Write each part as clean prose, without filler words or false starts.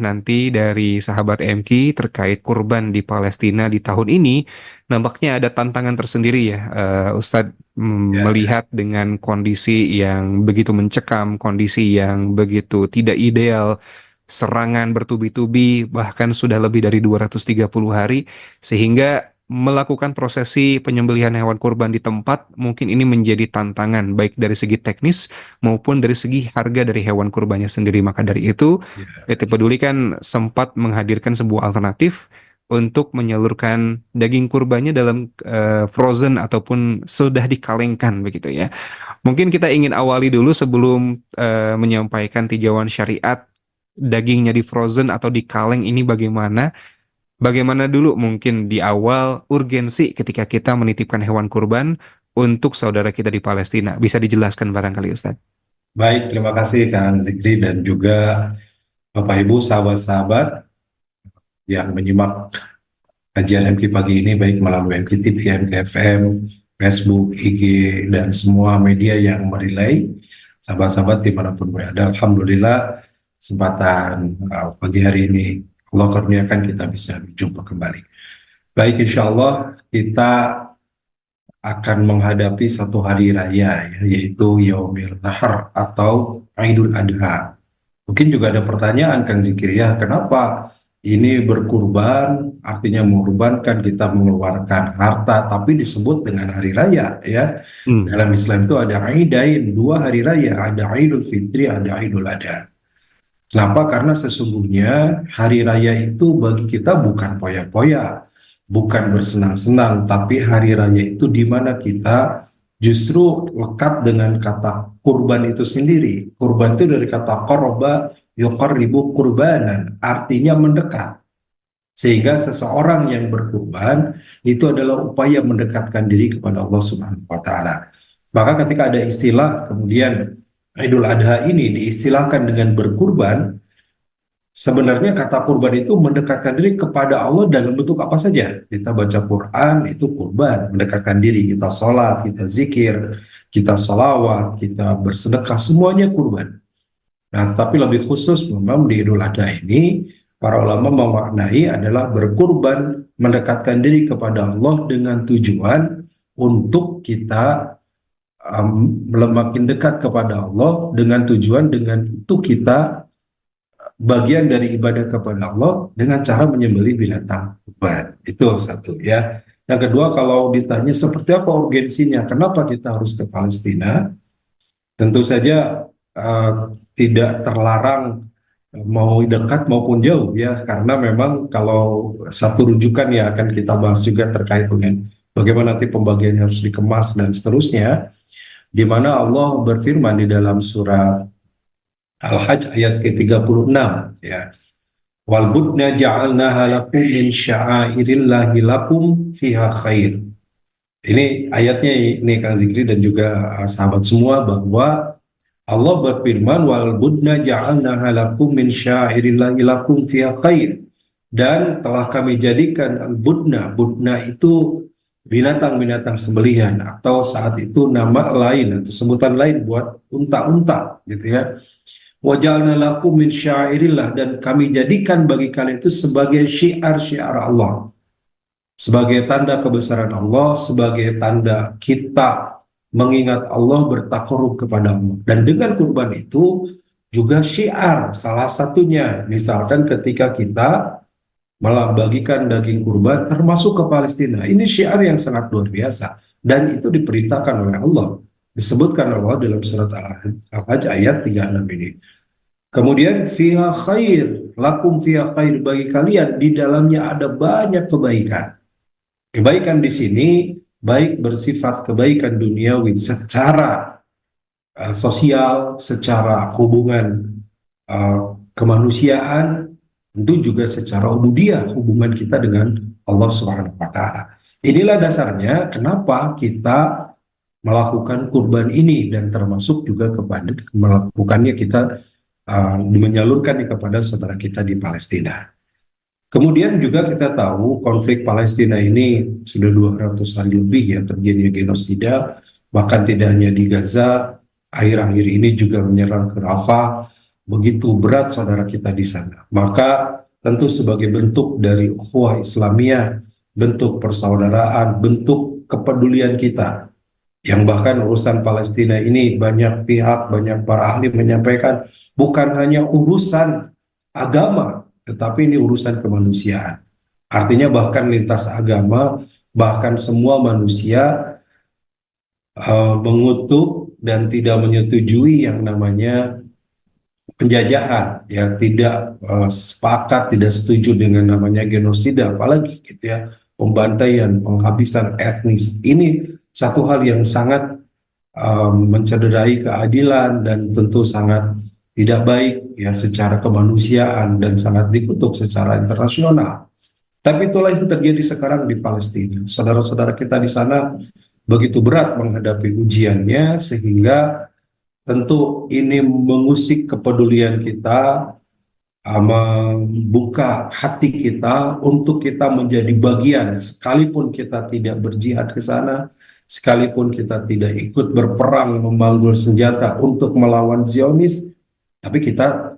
nanti dari sahabat MQ terkait kurban di Palestina di tahun ini, nampaknya ada tantangan tersendiri ya, Ustadz, Ya, melihat dengan kondisi yang begitu mencekam, kondisi yang begitu tidak ideal, serangan bertubi-tubi, bahkan sudah lebih dari 230 hari, sehingga melakukan prosesi penyembelihan hewan kurban di tempat mungkin ini menjadi tantangan baik dari segi teknis maupun dari segi harga dari hewan kurbannya sendiri. Maka dari itu, ya. PT Peduli kan sempat menghadirkan sebuah alternatif untuk menyalurkan daging kurbannya dalam frozen ataupun sudah dikalengkan begitu ya. Mungkin kita ingin awali dulu sebelum menyampaikan tinjauan syariat dagingnya di frozen atau di kaleng ini bagaimana. Bagaimana dulu mungkin di awal urgensi ketika kita menitipkan hewan kurban untuk saudara kita di Palestina. Bisa dijelaskan barangkali Ustaz? Baik, terima kasih Kang Zikri dan juga Bapak Ibu, sahabat-sahabat yang menyimak kajian MQ pagi ini, baik melalui MQ TV, MQ FM, Facebook, IG, dan semua media yang merelay. Sahabat-sahabat dimanapun berada, Alhamdulillah kesempatan pagi hari ini Allah karuniakan kita bisa berjumpa kembali. Baik, insya Allah kita akan menghadapi satu hari raya, ya, yaitu Yaumil Nahar atau Idul Adha. Mungkin juga ada pertanyaan Kang Zikir, ya, kenapa ini berkurban, artinya mengorbankan, kita mengeluarkan harta, tapi disebut dengan hari raya, ya. Hmm. Dalam Islam itu ada Aidain, dua hari raya, ada Idul Fitri, ada Idul Adha. Kenapa? Karena sesungguhnya hari raya itu bagi kita bukan poya-poya, bukan bersenang-senang, tapi hari raya itu di mana kita justru lekat dengan kata kurban itu sendiri. Kurban itu dari kata qoroba yuqarribu kurbanan, artinya mendekat. Sehingga seseorang yang berkurban itu adalah upaya mendekatkan diri kepada Allah Subhanahu wa taala. Maka ketika ada istilah kemudian Idul Adha ini diistilahkan dengan berkurban, sebenarnya kata kurban itu mendekatkan diri kepada Allah dalam bentuk apa saja. Kita baca Quran itu kurban, mendekatkan diri. Kita sholat, kita zikir, kita sholawat, kita bersedekah, semuanya kurban. Nah, tetapi lebih khusus memang di Idul Adha ini, para ulama memaknai adalah berkurban, mendekatkan diri kepada Allah dengan tujuan untuk kita makin dekat kepada Allah, dengan tujuan dengan itu kita bagian dari ibadah kepada Allah dengan cara menyembelih binatang kurban. Itu satu, ya. Yang kedua, kalau ditanya seperti apa urgensinya, kenapa kita harus ke Palestina? Tentu saja eh, tidak terlarang mau dekat maupun jauh, ya, karena memang kalau satu rujukan yang akan kita bahas juga terkait dengan bagaimana nanti pembagiannya harus dikemas dan seterusnya, di mana Allah berfirman di dalam surat Al-Hajj ayat ke-36, ya. Wal budna ja'alnaha lakum min sya'airillahi lakum fiha khair. Ini ayatnya ini Kang Zikri dan juga sahabat semua, bahwa Allah berfirman wal budna ja'alnaha lakum min sya'airillahi lakum fiha khair. Dan telah kami jadikan al-budna, budna itu binatang-binatang sembelihan atau saat itu nama lain atau sebutan lain buat unta-unta gitu, ya. Wajalna lakum min syairillah, dan kami jadikan bagi kalian itu sebagai syiar-syiar Allah, sebagai tanda kebesaran Allah, sebagai tanda kita mengingat Allah, bertakarub kepada Allah. Dan dengan kurban itu juga syiar, salah satunya misalkan ketika kita malah bagikan daging kurban termasuk ke Palestina, ini syiar yang sangat luar biasa dan itu diperintahkan oleh Allah, disebutkan Allah dalam surat Al-Hajj ayat 36 ini. Kemudian fiha khair, lakum fiha khair, bagi kalian di dalamnya ada banyak kebaikan. Kebaikan di sini baik bersifat kebaikan duniawi secara sosial, secara hubungan kemanusiaan, tentu juga secara ubudiyah, hubungan kita dengan Allah Subhanahu wa taala. Inilah dasarnya kenapa kita melakukan kurban ini dan termasuk juga kepada melakukannya kita menyalurkan kepada saudara kita di Palestina. Kemudian juga kita tahu konflik Palestina ini sudah 200 hari lebih, ya, terjadinya genosida, bahkan tidak hanya di Gaza, akhir-akhir ini juga menyerang ke Rafah, begitu berat saudara kita di sana. Maka tentu sebagai bentuk dari ukhuwah Islamiyah, bentuk persaudaraan, bentuk kepedulian kita, yang bahkan urusan Palestina ini banyak pihak, banyak para ahli menyampaikan bukan hanya urusan agama, tetapi ini urusan kemanusiaan. Artinya bahkan lintas agama, bahkan semua manusia mengutuk dan tidak menyetujui yang namanya penjajahan, ya tidak sepakat, tidak setuju dengan namanya genosida, apalagi gitu ya, pembantaian, penghabisan etnis. Ini satu hal yang sangat mencederai keadilan dan tentu sangat tidak baik ya secara kemanusiaan dan sangat dikutuk secara internasional. Tapi itulah yang terjadi sekarang di Palestina. Saudara-saudara kita di sana begitu berat menghadapi ujiannya sehingga tentu ini mengusik kepedulian kita, membuka hati kita untuk kita menjadi bagian, sekalipun kita tidak berjihad ke sana, sekalipun kita tidak ikut berperang memanggul senjata untuk melawan Zionis, tapi kita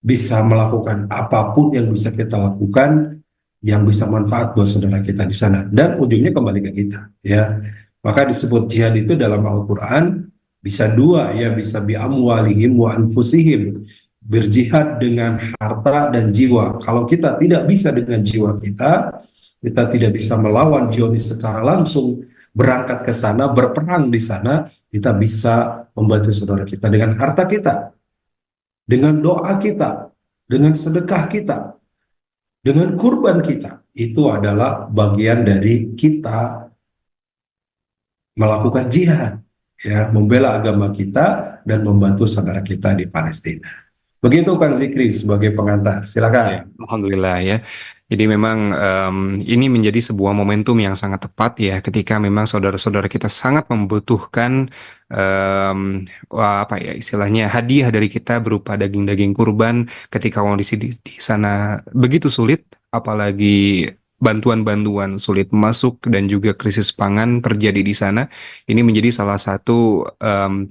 bisa melakukan apapun yang bisa kita lakukan yang bisa manfaat buat saudara kita di sana, dan ujungnya kembali ke kita ya. Maka disebut jihad itu dalam Al-Quran bisa dua ya, bisa bi amwalihim wa anfusihim, berjihad dengan harta dan jiwa. Kalau kita tidak bisa dengan jiwa kita tidak bisa melawan Zionis secara langsung, berangkat ke sana, berperang di sana, kita bisa membantu saudara kita dengan harta kita, dengan doa kita, dengan sedekah kita, dengan kurban kita. Itu adalah bagian dari kita melakukan jihad, ya, membela agama kita dan membantu saudara kita di Palestina. Begitu Kang Zikri sebagai pengantar. Ya, Silakan. alhamdulillah ya. Jadi memang ini menjadi sebuah momentum yang sangat tepat ya, ketika memang saudara-saudara kita sangat membutuhkan apa ya istilahnya, hadiah dari kita berupa daging-daging kurban, ketika kondisi di sana begitu sulit, apalagi bantuan-bantuan sulit masuk dan juga krisis pangan terjadi di sana. Ini menjadi salah satu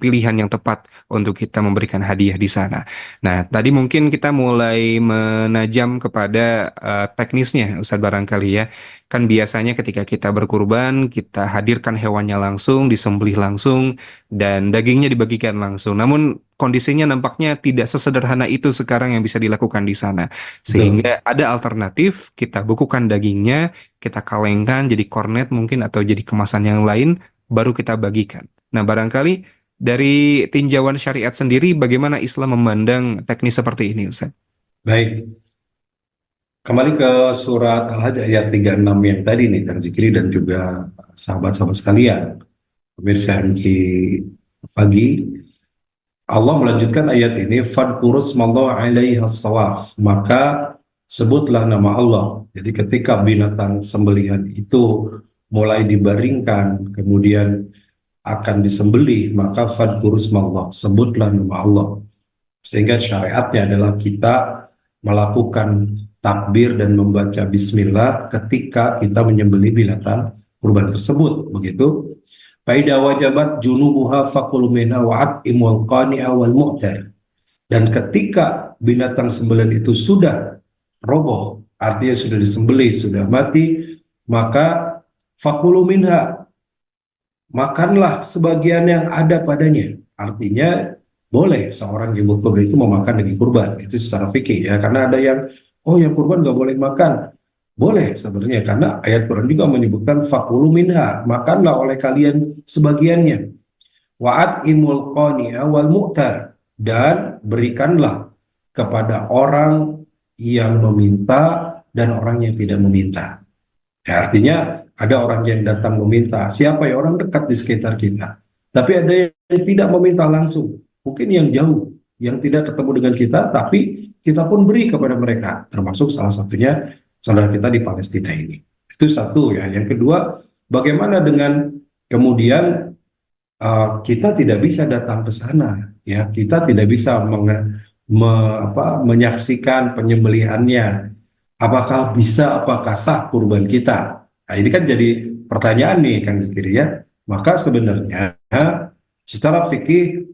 pilihan yang tepat untuk kita memberikan hadiah di sana. Nah, tadi mungkin kita mulai menajam kepada teknisnya, Ustadz barangkali ya. Kan biasanya ketika kita berkurban, kita hadirkan hewannya langsung, disembelih langsung, dan dagingnya dibagikan langsung. Namun kondisinya nampaknya tidak sesederhana itu sekarang yang bisa dilakukan di sana. Betul. Sehingga ada alternatif, kita bukukan dagingnya, kita kalengkan jadi kornet mungkin atau jadi kemasan yang lain, baru kita bagikan. Nah, barangkali dari tinjauan syariat sendiri, bagaimana Islam memandang teknis seperti ini, Ustaz? Baik. Kembali ke surat Al-Hajj ayat 36 yang tadi nih, Kang Zikri dan juga sahabat-sahabat sekalian, pemirsa MK pagi. Allah melanjutkan ayat ini, fadkurusmallahu alaihi as-sawaf, maka sebutlah nama Allah. Jadi ketika binatang sembelihan itu mulai dibaringkan, kemudian akan disembelih, maka fadkurusmallah, sebutlah nama Allah. Sehingga syariatnya adalah kita melakukan takbir dan membaca bismillah ketika kita menyembelih binatang kurban tersebut, begitu. Faida wajabat junubuha fakul minha wa'at imul qani'a wal mu'tar. Dan ketika binatang sembelihan itu sudah roboh, artinya sudah disembelih, sudah mati, maka fakulu minha, makanlah sebagian yang ada padanya. Artinya boleh seorang yang berkurban itu memakan daging kurban, itu secara fikih ya. Karena ada yang yang kurban nggak boleh makan. Boleh sebenarnya, karena ayat Quran juga menyebutkan fakulu minha, makanlah oleh kalian sebagiannya. Wa'at imul qani'a wal mu'tar, dan berikanlah kepada orang yang meminta dan orang yang tidak meminta. Ya, artinya ada orang yang datang meminta, siapa ya, orang dekat di sekitar kita. Tapi ada yang tidak meminta langsung, mungkin yang jauh, yang tidak ketemu dengan kita, tapi kita pun beri kepada mereka, termasuk salah satunya saudara kita di Palestina ini. Itu satu ya. Yang kedua, bagaimana dengan kemudian kita tidak bisa datang ke sana, ya, kita tidak bisa menyaksikan penyembelihannya. Apakah bisa, apakah sah kurban kita? Nah, ini kan jadi pertanyaan nih Kang Zikri ya. Maka sebenarnya secara fikih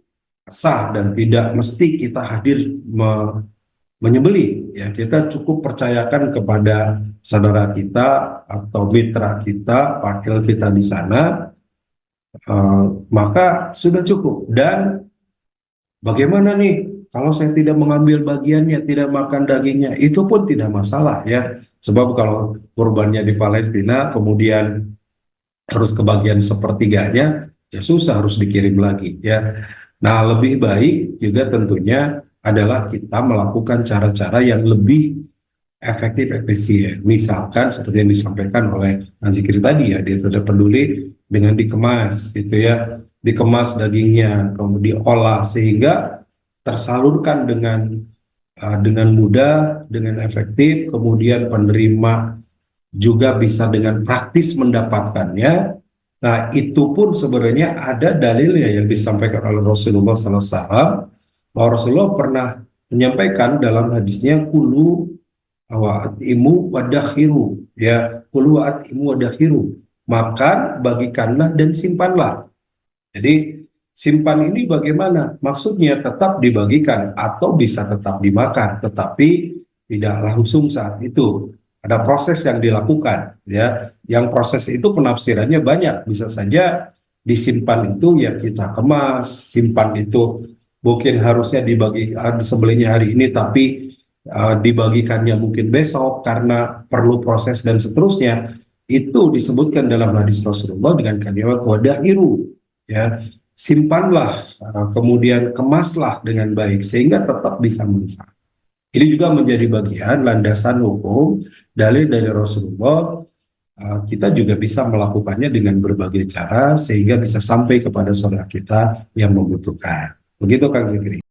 sah dan tidak mesti kita hadir menyembelih ya, kita cukup percayakan kepada saudara kita atau mitra kita, wakil kita di sana, maka sudah cukup. Dan bagaimana nih kalau saya tidak mengambil bagiannya, tidak makan dagingnya, itu pun tidak masalah ya, sebab kalau kurbannya di Palestina kemudian harus kebagian sepertiganya, ya susah, harus dikirim lagi ya. Nah, lebih baik juga tentunya adalah kita melakukan cara-cara yang lebih efektif, efisien. Misalkan seperti yang disampaikan oleh Mas Zikri tadi ya, dia tidak peduli dengan dikemas gitu ya, dikemas dagingnya, kemudian diolah sehingga tersalurkan dengan mudah, dengan efektif, kemudian penerima juga bisa dengan praktis mendapatkannya. Nah, itu pun sebenarnya ada dalilnya yang disampaikan oleh Rasulullah SAW, bahwa Rasulullah pernah menyampaikan dalam hadisnya, kulu wa atimu wadakhiru, ya, kulu wa atimu wadakhiru, makan, bagikanlah dan simpanlah. Jadi simpan ini bagaimana? Maksudnya tetap dibagikan atau bisa tetap dimakan, tetapi tidak langsung saat itu. Ada proses yang dilakukan, ya. Yang proses itu penafsirannya banyak. Bisa saja disimpan itu ya kita kemas, simpan itu mungkin harusnya disembelihnya hari ini, tapi dibagikannya mungkin besok karena perlu proses dan seterusnya. Itu disebutkan dalam hadis Rasulullah dengan kalimat wadahiru, ya, simpanlah, kemudian kemaslah dengan baik sehingga tetap bisa manfaat. Ini juga menjadi bagian landasan hukum dalil dari Rasulullah. Kita juga bisa melakukannya dengan berbagai cara sehingga bisa sampai kepada saudara kita yang membutuhkan. Begitu Kang Zikri.